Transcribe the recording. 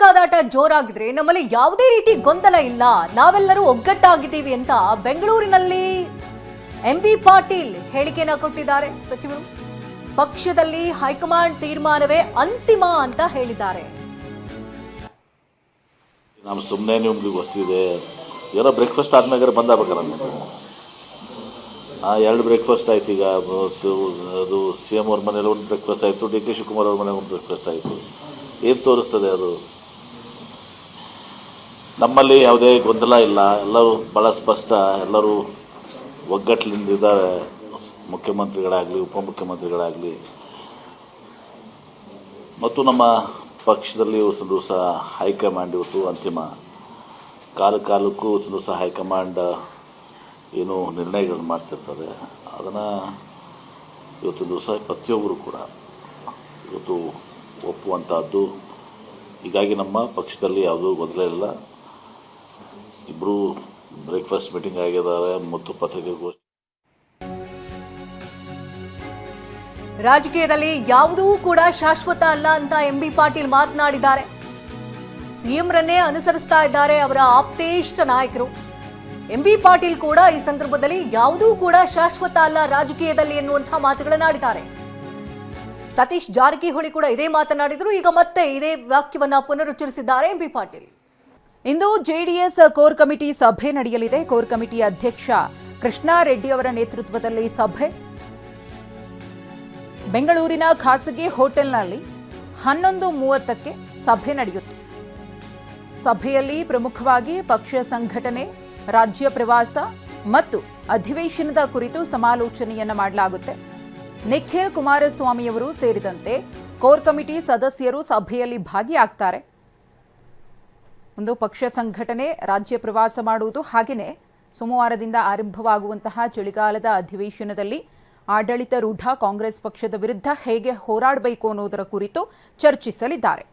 ಕಾದಾಟ ಜೋರಾಗಿದ್ರೆ ನಮ್ಮಲ್ಲಿ ಯಾವುದೇ ರೀತಿ ಗೊಂದಲ ಇಲ್ಲ, ನಾವೆಲ್ಲರೂ ಒಗ್ಗಟ್ಟಾಗಿದ್ದೀವಿ ಅಂತ ಬೆಂಗಳೂರಿನಲ್ಲಿ ಎಂಬಿ ಪಾಟೀಲ್ ಹೇಳಿಕೆಯನ್ನ ಕೊಟ್ಟಿದ್ದಾರೆ. ಸಚಿವರು ಪಕ್ಷದಲ್ಲಿ ಹೈಕಮಾಂಡ್ ತೀರ್ಮಾನವೇ ಅಂತಿಮ ಅಂತ ಹೇಳಿದ್ದಾರೆ. ನಾವು ಸುಮ್ಮನೆ ನಿಮ್ಗೆ ಗೊತ್ತಿದೆ, ಏನೋ ಬ್ರೇಕ್ಫಾಸ್ಟ್ ಆದ್ಮೇಲೆ ಬಂದಾಗಬೇಕಲ್ಲ ನೀವು. 2 ಬ್ರೇಕ್ಫಾಸ್ಟ್ ಆಯ್ತು. ಈಗ ಅದು ಸಿ ಎಂ ಅವ್ರ ಮನೇಲಿ ಒಂದು ಬ್ರೇಕ್ಫಾಸ್ಟ್ ಆಯಿತು, ಡಿ ಕೆ ಶಿವಕುಮಾರ್ ಅವ್ರ ಮನೇಲಿ ಒಂದು ಬ್ರೇಕ್ಫಾಸ್ಟ್ ಆಯಿತು. ಏನು ತೋರಿಸ್ತದೆ ಅದು? ನಮ್ಮಲ್ಲಿ ಯಾವುದೇ ಗೊಂದಲ ಇಲ್ಲ, ಎಲ್ಲರೂ ಭಾಳ ಸ್ಪಷ್ಟ, ಎಲ್ಲರೂ ಒಗ್ಗಟ್ಟಿನಿಂದಿದ್ದಾರೆ. ಮುಖ್ಯಮಂತ್ರಿಗಳಾಗಲಿ, ಉಪಮುಖ್ಯಮಂತ್ರಿಗಳಾಗಲಿ, ಮತ್ತು ನಮ್ಮ ಪಕ್ಷದಲ್ಲಿ ಇವತ್ತು ದಿವಸ ಹೈಕಮಾಂಡ್ ಇವತ್ತು ಅಂತಿಮ ಕಾಲಕ್ಕೂ ಇವತ್ತು ದಿವಸ ಹೈಕಮಾಂಡ್ ಏನು ನಿರ್ಣಯಗಳನ್ನು ಮಾಡ್ತಿರ್ತದೆ, ಅದನ್ನು ಇವತ್ತು ದಿವಸ ಪ್ರತಿಯೊಬ್ಬರು ಕೂಡ ಇವತ್ತು ಒಪ್ಪುವಂಥದ್ದು. ಹೀಗಾಗಿ ನಮ್ಮ ಪಕ್ಷದಲ್ಲಿ ಯಾವುದೂ ಗೊಂದಲ ಇಲ್ಲ. ಇಬ್ಬರು ಬ್ರೇಕ್ಫಾಸ್ಟ್ ಮೀಟಿಂಗ್ ಆಗಿದ್ದಾರೆ ಮತ್ತು ಪತ್ರಿಕೆಗೋಷ್ಠಿ. ರಾಜಕೀಯದಲ್ಲಿ ಯಾವುದೂ ಕೂಡ ಶಾಶ್ವತ ಅಲ್ಲ ಅಂತ ಎಂಬಿ ಪಾಟೀಲ್ ಮಾತನಾಡಿದ್ದಾರೆ. ಸಿಎಂರನ್ನೇ ಅನುಸರಿಸ್ತಾ ಇದ್ದಾರೆ ಅವರ ಆಪ್ತೇಷ್ಟ ನಾಯಕರು. ಎಂಬಿ ಪಾಟೀಲ್ ಕೂಡ ಈ ಸಂದರ್ಭದಲ್ಲಿ ಯಾವುದೂ ಕೂಡ ಶಾಶ್ವತ ಅಲ್ಲ ರಾಜಕೀಯದಲ್ಲಿ ಎನ್ನುವಂತಹ ಮಾತುಗಳನ್ನಾಡಿದ್ದಾರೆ. ಸತೀಶ್ ಜಾರಕಿಹೊಳಿ ಕೂಡ ಇದೇ ಮಾತನಾಡಿದ್ರು. ಈಗ ಮತ್ತೆ ಇದೇ ವಾಕ್ಯವನ್ನ ಪುನರುಚ್ಚರಿಸಿದ್ದಾರೆ ಎಂಬಿ ಪಾಟೀಲ್. ಇಂದು ಜೆಡಿಎಸ್ ಕೋರ್ ಕಮಿಟಿ ಸಭೆ ನಡೆಯಲಿದೆ. ಕೋರ್ ಕಮಿಟಿ ಅಧ್ಯಕ್ಷ ಕೃಷ್ಣಾರೆಡ್ಡಿ ಅವರ ನೇತೃತ್ವದಲ್ಲಿ ಸಭೆ ಬೆಂಗಳೂರಿನ ಖಾಸಗಿ ಹೋಟೆಲ್ನಲ್ಲಿ 11:30ಕ್ಕೆ ಸಭೆ ನಡೆಯುತ್ತೆ. ಸಭೆಯಲ್ಲಿ ಪ್ರಮುಖವಾಗಿ ಪಕ್ಷ ಸಂಘಟನೆ, ರಾಜ್ಯ ಪ್ರವಾಸ ಮತ್ತು ಅಧಿವೇಶನದ ಕುರಿತು ಸಮಾಲೋಚನೆಯನ್ನ ಮಾಡಲಾಗುತ್ತೆ. ನಿಖಿಲ್ ಕುಮಾರಸ್ವಾಮಿಯವರು ಸೇರಿದಂತೆ ಕೋರ್ ಕಮಿಟಿ ಸದಸ್ಯರು ಸಭೆಯಲ್ಲಿ ಭಾಗಿಯಾಗ್ತಾರೆ. ಒಂದು ಪಕ್ಷ ಸಂಘಟನೆ, ರಾಜ್ಯ ಪ್ರವಾಸ ಮಾಡುವುದು, ಹಾಗೆಯೇ ಸೋಮವಾರದಿಂದ ಆರಂಭವಾಗುವಂತಹ ಚಳಿಗಾಲದ ಅಧಿವೇಶನದಲ್ಲಿ ಆಡಳಿತಾರೂಢ ಕಾಂಗ್ರೆಸ್ ಪಕ್ಷದ ವಿರುದ್ಧ ಹೇಗೆ ಹೋರಾಡಬೇಕು ಅನ್ನೋದರ ಕುರಿತು ಚರ್ಚಿಸಲಿದ್ದಾರೆ.